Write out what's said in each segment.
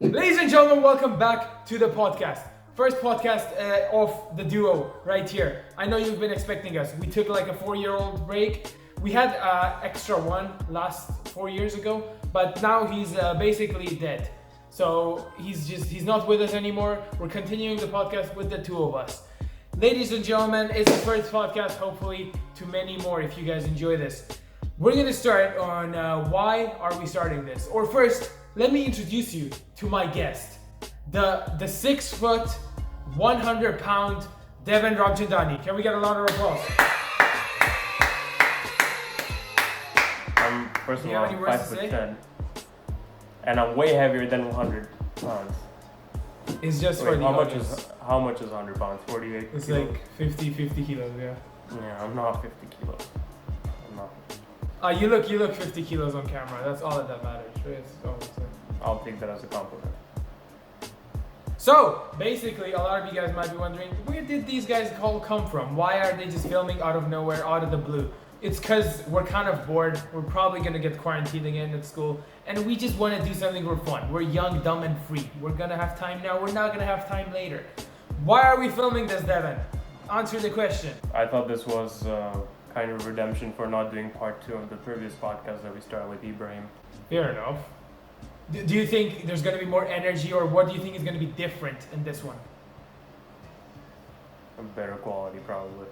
Ladies and gentlemen, welcome back to the podcast. First podcast of the duo right here. I know you've been expecting us. We took like a 4-year-old break. We had extra one last 4 years ago, but now he's basically dead. So he's not with us anymore. We're continuing the podcast with the two of us. Ladies and gentlemen, it's the first podcast, hopefully to many more if you guys enjoy this. We're gonna start on why are we starting this? Or first, let me introduce you to my guest, the 6 foot, 100 pound Devin Ramchandani. Can we get a lot of applause? I'm first Do of you all have any words to 5'10", and I'm way heavier than 100 pounds. It's just for Wait, the how much audience. is 100 pounds? 48. It's kilos? like 50 kilos, yeah. Yeah, I'm not 50 kilos. I'm not. You look 50 kilos on camera. That's all that matters, right? It's always like- I'll take that as a compliment. So, basically, a lot of you guys might be wondering, where did these guys all come from? Why are they just filming out of nowhere, out of the blue? It's because we're kind of bored. We're probably going to get quarantined again at school. And we just want to do something for fun. We're young, dumb, and free. We're going to have time now. We're not going to have time later. Why are we filming this, Devin? Answer the question. I thought this was kind of redemption for not doing part 2 of the previous podcast that we started with Ibrahim. Fair enough. Do you think there's going to be more energy, or what do you think is going to be different in this one? A better quality, probably.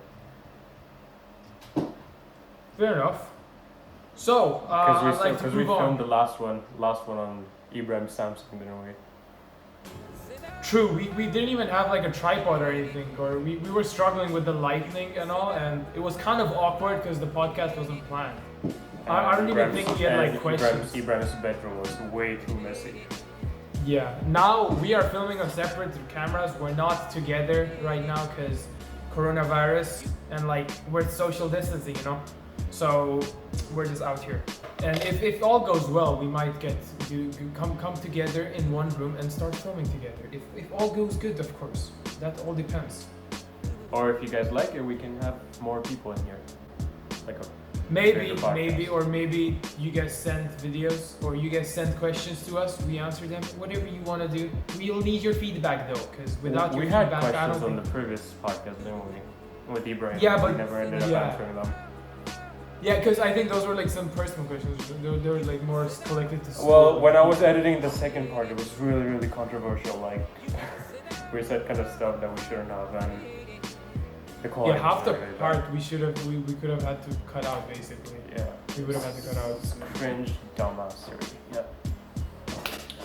Fair enough. So, I'd like to Because we move filmed on. the last one on Ibrahim Samsung, didn't we? True, we didn't even have like a tripod or anything, or we were struggling with the lighting and all, and it was kind of awkward because the podcast wasn't planned. I don't even think we had like questions. Ibrahim's bedroom was way too messy. Yeah, now we are filming on separate cameras. We're not together right now because coronavirus and like we're social distancing, you know? So we're just out here. And if all goes well, we might get to come together in one room and start filming together. If all goes good, of course. That all depends. Or if you guys like it, we can have more people in here. Like a Maybe, bigger podcast. maybe you guys send videos or you guys send questions to us. We answer them. Whatever you want to do. We'll need your feedback though, because without we your had feedback, I questions don't on think. the previous podcast, didn't we? With Ibrahim. Yeah, we but- never ended up yeah. answering them. Yeah, because I think those were like some personal questions. They were like more collected to school. Well, when I was editing the second part, it was really controversial. Like we said kind of stuff that we shouldn't have, and the quality. Yeah, half the was really bad. part we could have had to cut out basically. Yeah. We would have had to cut out. Cringe, dumbassery. Yeah.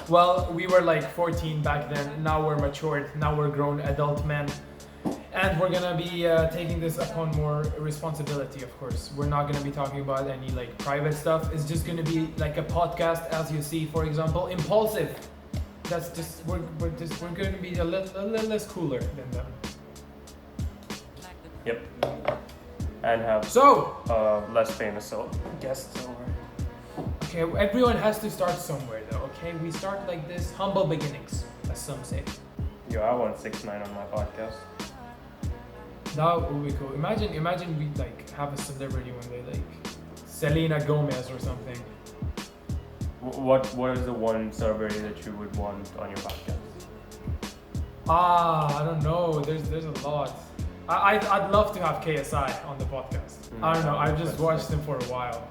Well, we were like 14 back then. Now we're matured. Now we're grown adult men. And we're gonna be taking this upon more responsibility, of course. We're not gonna be talking about any like private stuff. It's just gonna be like a podcast, as you see, for example, impulsive. That's just we're gonna be a little less cooler than them. Yep. And have So, less famous guests over. okay, everyone has to start somewhere, though. Okay, we start like this, humble beginnings, as some say. Yo, I want 6ix9ine on my podcast. That would be cool. Imagine we like have a celebrity one day, like Selena Gomez or something. What is the one celebrity that you would want on your podcast? I don't know. There's a lot. I'd love to have KSI on the podcast. I don't know. I've just watched him for a while.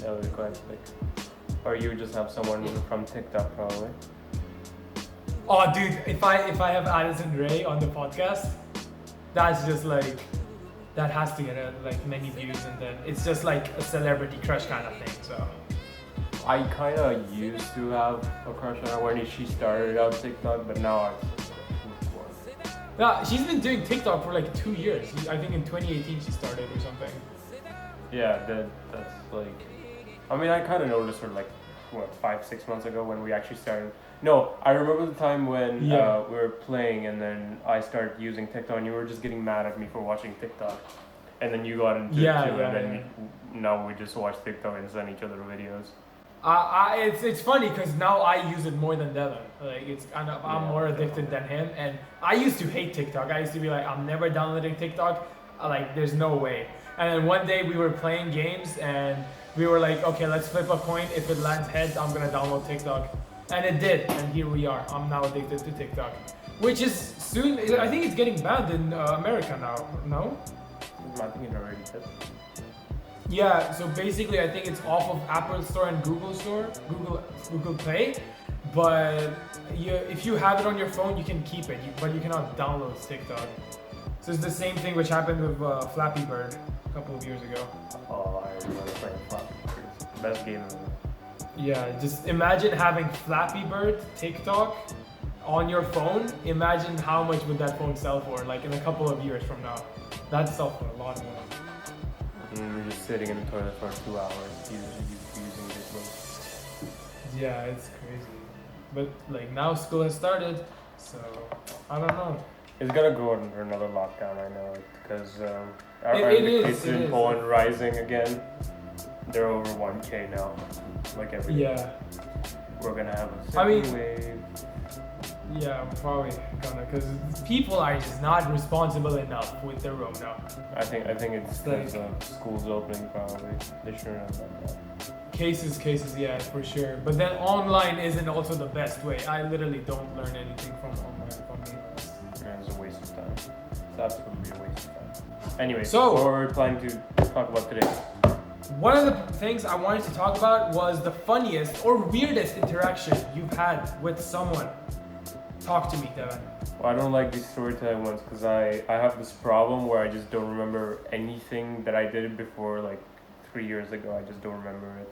That would be quite sick. Or you would just have someone from TikTok, probably. Oh, dude, if I have Addison Rae on the podcast, that's just like that has to get like many views, and then it's just like a celebrity crush kind of thing. So. I kind of used to have a crush on her when she started out TikTok, but now Yeah, she's been doing TikTok for like 2 years. I think in 2018 she started or something. yeah, that's like. I mean, I kind of noticed her like 5-6 months ago when we actually started. No, I remember the time when Yeah. we were playing and then I started using TikTok and you were just getting mad at me for watching TikTok, and then you got into Yeah, it too, yeah, and then yeah. now we just watch TikTok and send each other videos. It's funny because now I use it more than Devin. Like I'm Yeah, more addicted than him, and I used to hate TikTok. I used to be like, I'm never downloading TikTok. Like there's no way. And then one day we were playing games and we were like, okay, let's flip a coin. If it lands heads, I'm gonna download TikTok. And it did, and here we are. I'm now addicted to TikTok, which is soon. I think it's getting banned in America now. No? I think it already did. Yeah. So basically, I think it's off of Apple Store and Google Store, Google Play. But if you have it on your phone, you can keep it, but you cannot download TikTok. So it's the same thing which happened with Flappy Bird a couple of years ago. Oh, I remember playing Flappy Bird. Best game ever. Yeah, just imagine having Flappy Bird TikTok on your phone. Imagine how much would that phone sell for, like in a couple of years from now. That'd sell for a lot more. And we're just sitting in the toilet for 2 hours using this one. Yeah, it's crazy. But like now school has started, so I don't know. It's gonna go under another lockdown, I know, because our It the is, cases it in is. Poland rising again. They're over 1K now, like every day. Yeah, We're gonna have a I mean- second wave. yeah, I'm probably gonna, because people are just not responsible enough with their own now. I think it's Like- because of schools opening probably. They shouldn't have done that. Cases, yeah, for sure. But then online isn't also the best way. I literally don't learn anything from online, if I'm being honest. And it's a waste of time. It's absolutely a waste of time. Anyway, So- what we're planning to talk about today. One of the things I wanted to talk about was the funniest or weirdest interaction you've had with someone. Talk to me, Devin. Well, I don't like these storytelling ones because I have this problem where I just don't remember anything that I did before like 3 years ago. I just don't remember it.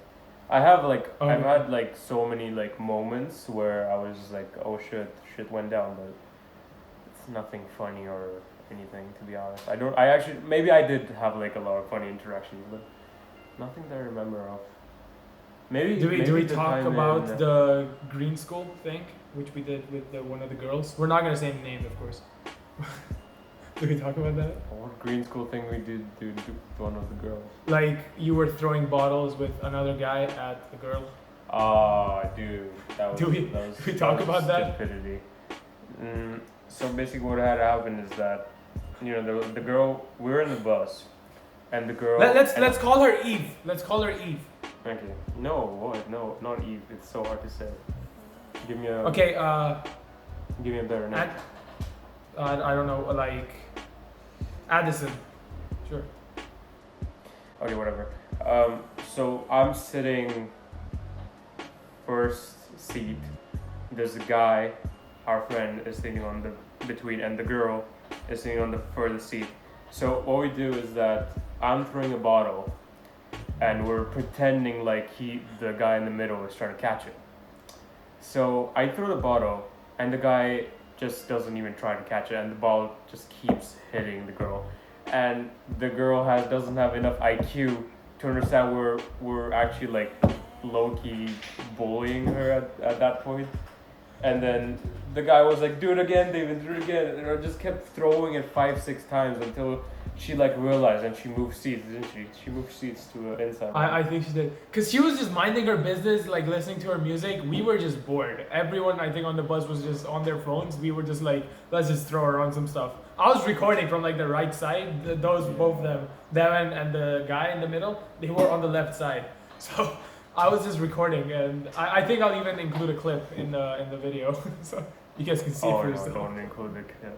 I have like Oh, I've yeah. had like so many like moments where I was like, oh shit went down, but it's nothing funny or anything, to be honest. I actually maybe I did have like a lot of funny interactions, but nothing that I remember of. Maybe Do maybe we the talk time about in, the green school thing, which we did with one of the girls? We're not gonna say names, of course. Do we talk about that? what green school thing we did to one of the girls? Like you were throwing bottles with another guy at a girl. Oh, dude, that was. Do we- that was, do we talk was about that? Stupidity. So basically, what had happened is that, the girl. We were in the bus, and the girl. Let's call her Eve. Let's call her Eve. Okay. No, what? No, not Eve. It's so hard to say. Give me a. Okay. Give me a better name. I don't know, like Addison. Sure. Okay, whatever. So I'm sitting first seat. There's a guy, our friend, is sitting on the between, and the girl is sitting on the furthest seat. So what we do is that I'm throwing a bottle, and we're pretending like the guy in the middle is trying to catch it. So I throw the bottle, and the guy just doesn't even try to catch it, and the ball just keeps hitting the girl. And the girl doesn't have enough IQ to understand we're actually like low-key bullying her at that point. And then the guy was like, do it again, David, do it again. And I just kept throwing it 5-6 times until she like realized, and she moved seats, didn't she? She moved seats to inside. I think she did. Because she was just minding her business, like listening to her music. We were just bored. Everyone, I think, on the bus was just on their phones. We were just like, let's just throw her on some stuff. I was recording from like the right side. Both of them, Devin and the guy in the middle, they were on the left side. So I was just recording, and I think I'll even include a clip in the video, so you guys can see Oh for no, yourself. don't include the kid.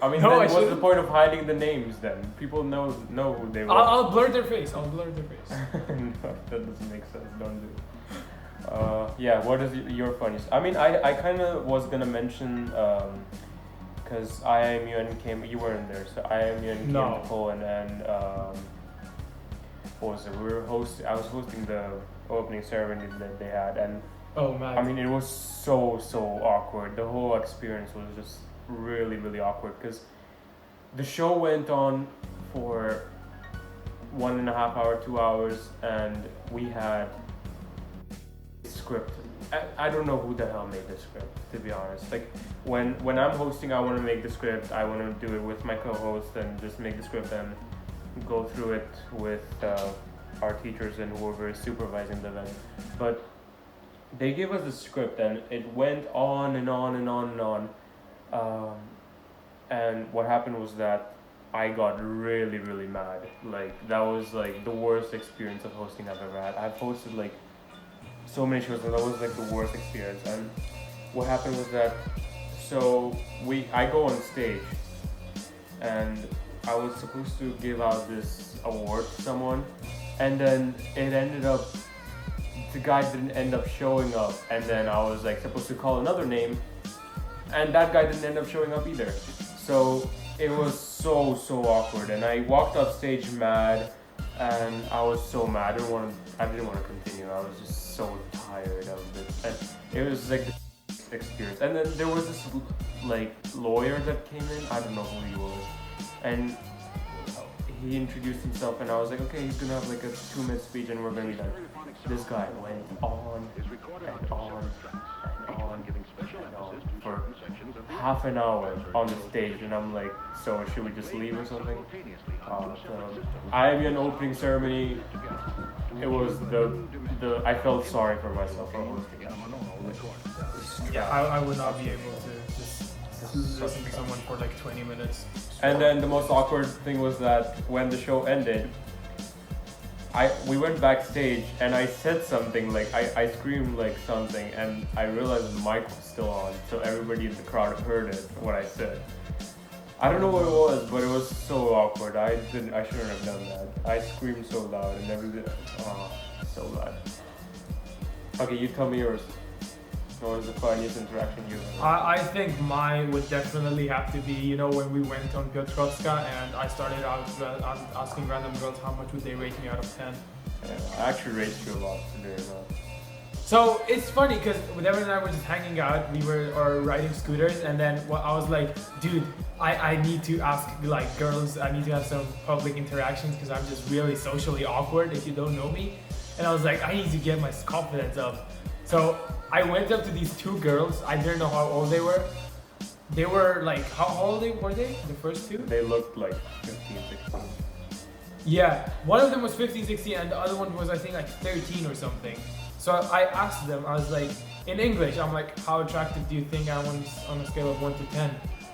I mean, No, then I what's the shouldn't. point of hiding the names then? People know who they were. I'll blur their face. I'll blur their face. No, that doesn't make sense. Don't do it. Yeah, what is your funniest? I mean, I kind of was gonna mention, because IMUN came. You weren't there, so IMUN came No. to Poland, and what was it? I was hosting the opening ceremony that they had, and Oh man. I mean, it was so awkward. The whole experience was just really awkward because the show went on for 1.5 hours, 2 hours, and we had a script. I don't know who the hell made the script, to be honest. Like when I'm hosting, I want to make the script. I want to do it with my co-host and just make the script and go through it with our teachers and whoever is supervising the event. But they gave us the script and it went on and on and on and on. And what happened was that I got really mad. Like that was like the worst experience of hosting I've ever had. I've hosted like so many shows, and that was like the worst experience. And what happened was that, so I go on stage, and I was supposed to give out this award to someone, and then it ended up, the guy didn't end up showing up, and then I was like supposed to call another name, and that guy didn't end up showing up either. So it was so awkward, and I walked off stage mad, and I was so mad. I didn't want to continue. I was just so tired of it, and it was like the experience. And then there was this like lawyer that came in. I don't know who he was, and he introduced himself, and I was like, okay, he's gonna have like a 2-minute speech, and we're gonna be done. This guy went on and on for half an hour on the stage, and I'm like, so should we just leave or something? So IMEN opening ceremony, it was the I felt sorry for myself for hosting that. Yeah, I would not be able to just listen to someone for like 20 minutes. And then the most awkward thing was that when the show ended, we went backstage, and I said something, like I screamed like something, and I realized the mic was still on, so everybody in the crowd heard it, what I said. I don't know what it was, but it was so awkward. I shouldn't have done that. I screamed so loud, and everybody, so bad. Okay, you tell me yours. What was the funniest interaction you had? I think mine would definitely have to be, when we went on Piotrowska and I started out asking random girls how much would they rate me out of 10. Yeah, I actually rated you a lot today, but... So it's funny because Devin and I were just hanging out, we were riding scooters, and then I was like, dude, I need to ask like girls, I need to have some public interactions because I'm just really socially awkward if you don't know me. And I was like, I need to get my confidence up. So I went up to these 2 girls. I didn't know how old they were. They were like, how old were they? The first 2? They looked like 15, 16. Yeah, one of them was 15, 16, and the other one was I think like 13 or something. So I asked them, I was like, in English, I'm like, how attractive do you think I am on a scale of 1 to 10?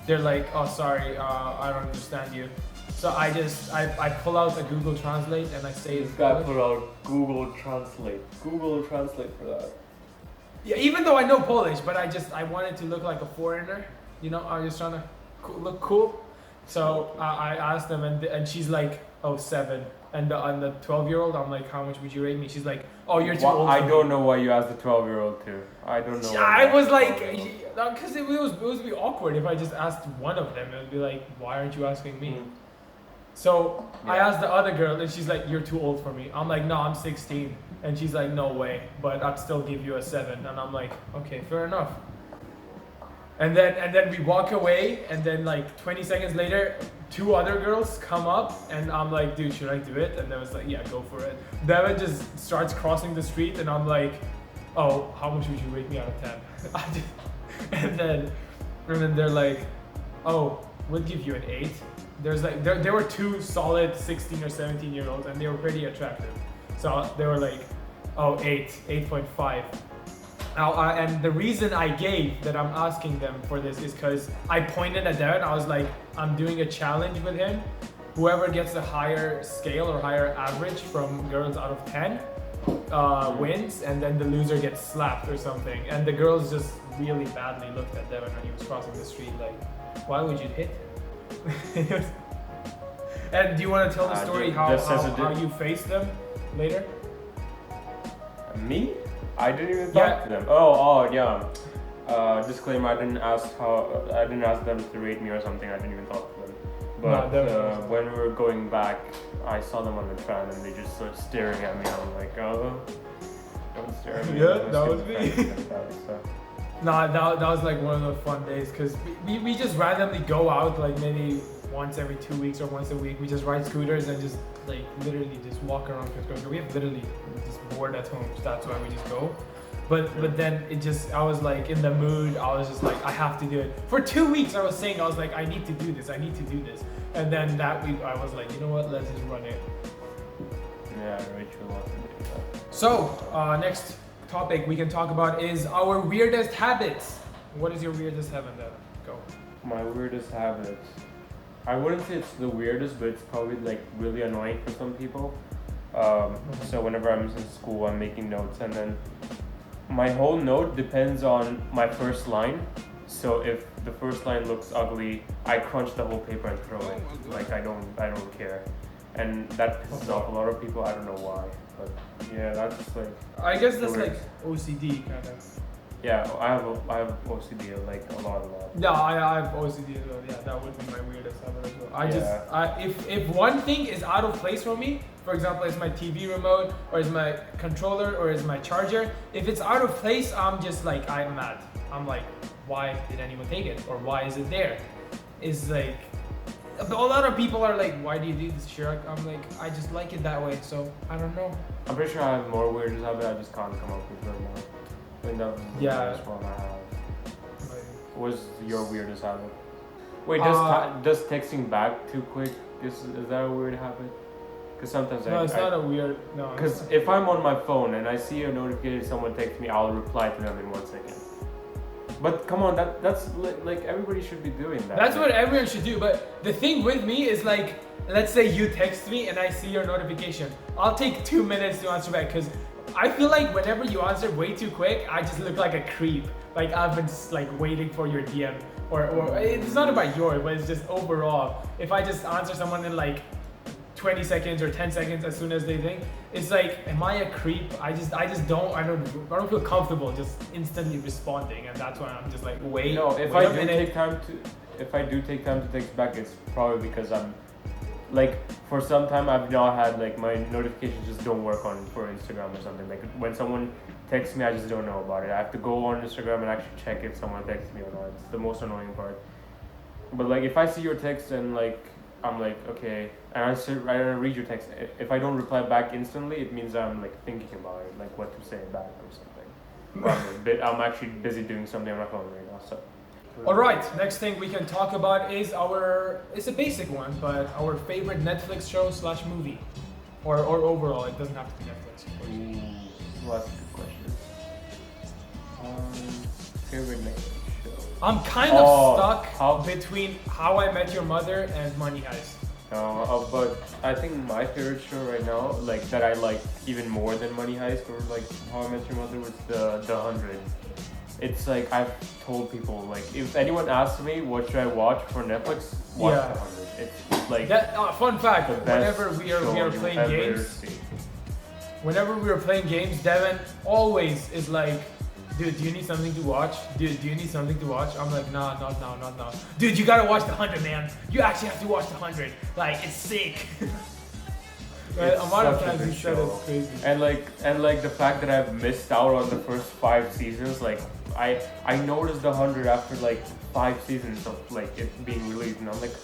They're like, oh sorry, I don't understand you. So I pull out a Google Translate and I say this guy put out Google Translate. Google Translate for that. Yeah, even though I know Polish, but I wanted to look like a foreigner. I was just trying to look cool. So I asked them, and she's like, oh, 7. And the 12-year-old, I'm like, how much would you rate me? She's like, oh, you're too old. I don't know why you asked the 12-year-old too. I don't know. I was like, because it would be awkward if I just asked one of them. It would be like, why aren't you asking me? So yeah. I asked the other girl, and she's like, you're too old for me. I'm like, no, I'm 16. And she's like, no way, but I'd still give you a 7. And I'm like, okay, fair enough. And then we walk away, and then like 20 seconds later, 2 other girls come up, and I'm like, dude, should I do it? And they was like, yeah, go for it. Devin just starts crossing the street, and I'm like, oh, how much would you rate me out of 10? and then they're like, oh, we'll give you an 8. There's like there were 2 solid 16 or 17-year-olds, and they were pretty attractive. So they were like, oh, 8.5. Now, and the reason I gave that I'm asking them for this is because I pointed at Devin. I was like, I'm doing a challenge with him. Whoever gets a higher scale or higher average from girls out of 10 wins, and then the loser gets slapped or something. And the girls just really badly looked at Devin when he was crossing the street, like, why would you hit him? And do you want to tell the story how you faced them later? Me? I didn't even talk to them. Oh, yeah. Disclaimer: I didn't ask them to rate me or something. I didn't even talk to them. But when we were going back, I saw them on the tram, and they just started staring at me. I'm like, oh, don't stare at me. Yeah, that was me. Nah, that was like one of the fun days because we just randomly go out like maybe once every 2 weeks or once a week. We just ride scooters and just like literally just walk around Piotrowska. We have literally just bored at home, so that's why we just go. But then I was like in the mood. I was just like, I have to do it. For 2 weeks I was saying, I was like, I need to do this. And then that week I was like, you know what, let's just run it. Yeah, Rachel wanted to do that. So next topic we can talk about is our weirdest habits. What is your weirdest habit, then? Go. My weirdest habits. I wouldn't say it's the weirdest, but it's probably like really annoying for some people. So whenever I'm in school, I'm making notes, and then my whole note depends on my first line. So if the first line looks ugly, I crunch the whole paper and throw it. Like I don't care, and that pisses off a lot of people. I don't know why, but yeah, that's like. I guess that's the like worst. OCD kind of. Yeah, I have OCD like a lot. No, I have OCD as well. Yeah, that would be my weirdest habit as well. If one thing is out of place for me, for example, it's my TV remote or is my controller or is my charger. If it's out of place, I'm just like I'm mad. I'm like, why did anyone take it or why is it there? It's like a lot of people are like, why do you do this, Shirak? I'm like, I just like it that way. So I don't know. I'm pretty sure I have more weird habits. I just can't come up with right now. I think that was the last one I have. What was your weirdest habit? Wait, does texting back too quick is that a weird habit? Because sometimes no, it's not a weird. No. Because if I'm on my phone and I see a notification, someone texts me, I'll reply to them in 1 second. But come on, that's like everybody should be doing that. That's what everyone should do. But the thing with me is like, let's say you text me and I see your notification. I'll take 2 minutes to answer back because I feel like whenever you answer way too quick, I just look like a creep. Like I've been just like waiting for your DM, or it's not about yours, but it's just overall. If I just answer someone in like 20 seconds or 10 seconds as soon as they think, it's like, am I a creep? I don't feel comfortable just instantly responding, and that's why I'm just like, wait. No, if I do take time to text back, it's probably because I'm like, for some time I've not had like my notifications just don't work on for Instagram or something. Like when someone texts me, I just don't know about it. I have to go on Instagram and actually check if someone texts me or not. It's the most annoying part. But like if I see your text and like I'm like, okay, and I read your text. If I don't reply back instantly, it means I'm like thinking about it, like what to say back or something. I'm actually busy doing something on my phone right now. So. Alright, next thing we can talk about is it's a basic one, but our favorite Netflix show / movie. Or overall, it doesn't have to be Netflix. Ooh, that's a good question. Favorite Netflix show? I'm kind of stuck between How I Met Your Mother and Money Heist. But I think my favorite show right now, like that I like even more than Money Heist or like How I Met Your Mother, was the 100. It's like I've told people, like if anyone asks me what should I watch for Netflix, watch the 100. It's like that. Fun fact: whenever we are playing games, Devin always is like, dude, do you need something to watch? Dude, do you need something to watch? I'm like, nah, not now. Dude, you gotta watch the 100, man. You actually have to watch the 100. Like, it's sick. The amount of times you said it's crazy. And like the fact that I've missed out on the first 5 seasons, like I noticed the 100 after like 5 seasons of like it being released, and I'm like,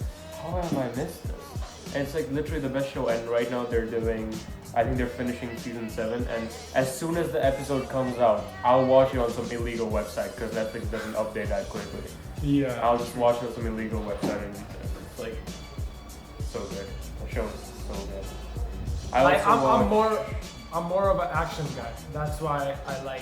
how have I missed this? And it's like literally the best show. And right now I think they're finishing season 7, and as soon as the episode comes out, I'll watch it on some illegal website because Netflix doesn't update that quickly. Yeah. I'll just watch it on some illegal website, and it's like so good. The show is so good. I'm more of an action guy. That's why I like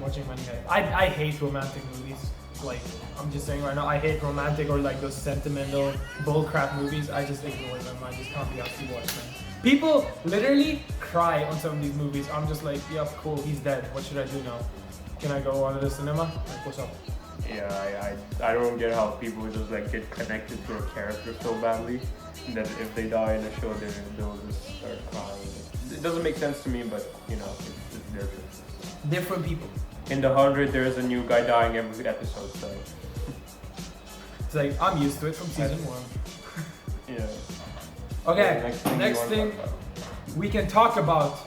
watching Money Heist. I hate romantic movies. Like, I'm just saying right now, I hate romantic or like those sentimental bullcrap movies. I just ignore them. I just can't be asked to watch them. People literally cry on some of these movies. I'm just like, yeah, cool, he's dead. What should I do now? Can I go on to the cinema? Like, what's up? Yeah, I don't get how people just like get connected to a character so badly that if they die in a show, they'll just start crying. It doesn't make sense to me, but you know, it's their business. Different people. In the 100, there is a new guy dying every episode, so. It's like, I'm used to it from season 1. Yeah. Okay, next thing we can talk about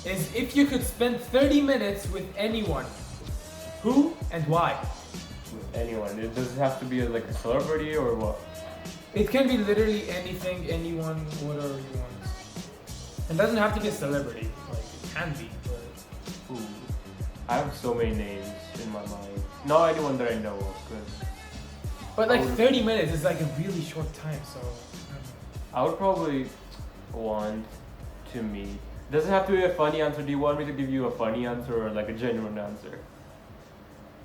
is if you could spend 30 minutes with anyone, who and why? With anyone. Does it have to be like a celebrity or what? It can be literally anything, anyone, whatever you want. It doesn't have to be a celebrity. Like, it can be, but... Ooh. I have so many names in my mind. Not anyone that I know of, cause... But like 30 minutes is like a really short time, so... I would probably want to meet... Does it have to be a funny answer? Do you want me to give you a funny answer or like a genuine answer?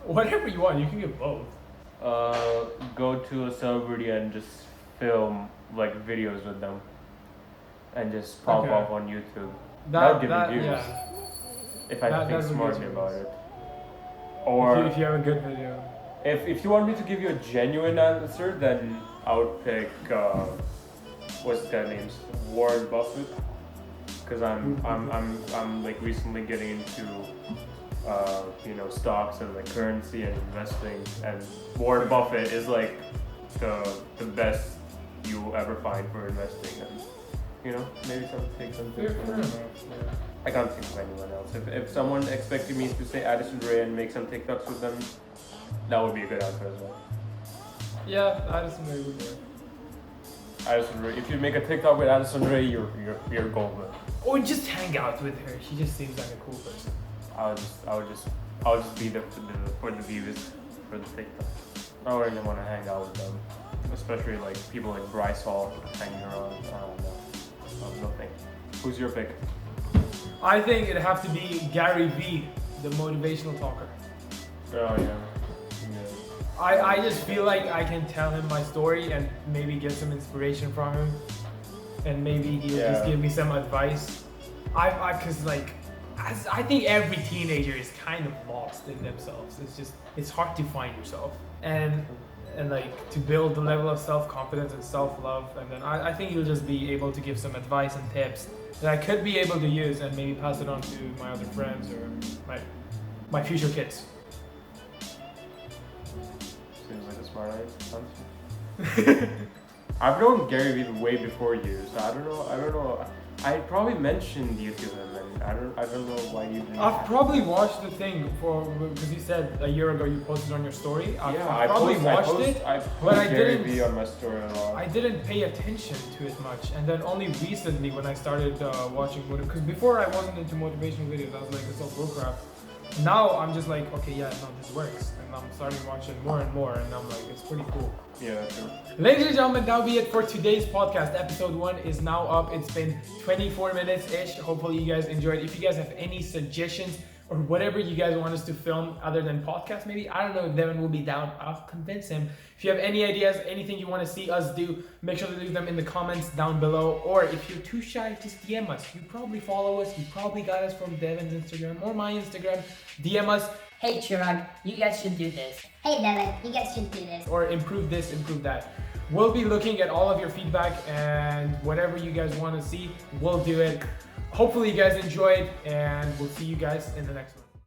Whatever you want, you can give both. Go to a celebrity and just film like videos with them. and just pop Okay. off on YouTube. That would give me views. Yeah. If I That think would smartly get about views. it. Or If you have a good video. if you want me to give you a genuine answer, then I would pick what's this guy's name? Warren Buffett. Because I'm like recently getting into stocks and like currency and investing, and Warren Buffett is like the best you will ever find for investing, and maybe take some Fair tips from enough. him. Yeah. I can't think of anyone else. If someone expected me to say Addison Rae and make some TikToks with them, that would be a good answer as well. Yeah, Addison Rae would work. Addison Rae. If you make a TikTok with Addison Rae, you're golden. Or just hang out with her. She just seems like a cool person. I'll just be there for the views, for the TikTok. I don't really want to hang out with them, especially like people like Bryce Hall hanging around. I don't know. Nothing. Who's your pick? I think it'd have to be Gary Vee, the motivational talker. Oh yeah. I just feel like I can tell him my story and maybe get some inspiration from him, and maybe he'll just Yeah. give me some advice. Cause like, I think every teenager is kind of lost in themselves. It's hard to find yourself and like to build the level of self-confidence and self-love, and then I think you'll just be able to give some advice and tips that I could be able to use and maybe pass it on to my other friends or my future kids. Seems like a smart answer. I've known Gary Vee way before you, so I don't know. I probably mentioned you to him, and I don't know why you didn't. I've probably watched the thing because you said a year ago you posted on your story. I've probably I watched post it, but I Gary didn't- Vee on my story a lot. I didn't pay attention to it much, and then only recently when I started watching because before I wasn't into motivational videos. I was like, it's all bullcrap. Now I'm just like, okay, yeah, no, this works, and I'm starting watching more and more, and I'm like, it's pretty cool. Yeah, true. Ladies and gentlemen, that'll be it for today's podcast. Episode 1 is now up. It's been 24 minutes-ish. Hopefully you guys enjoyed. If you guys have any suggestions or whatever you guys want us to film other than podcast, maybe, I don't know if Devin will be down. I'll convince him. If you have any ideas, anything you want to see us do, make sure to leave them in the comments down below. Or if you're too shy, just DM us. You probably follow us. You probably got us from Devin's Instagram or my Instagram. DM us. Hey Chirag, you guys should do this. Hey Devin, you guys should do this. Or improve this, improve that. We'll be looking at all of your feedback, and whatever you guys want to see, we'll do it. Hopefully you guys enjoyed, and we'll see you guys in the next one.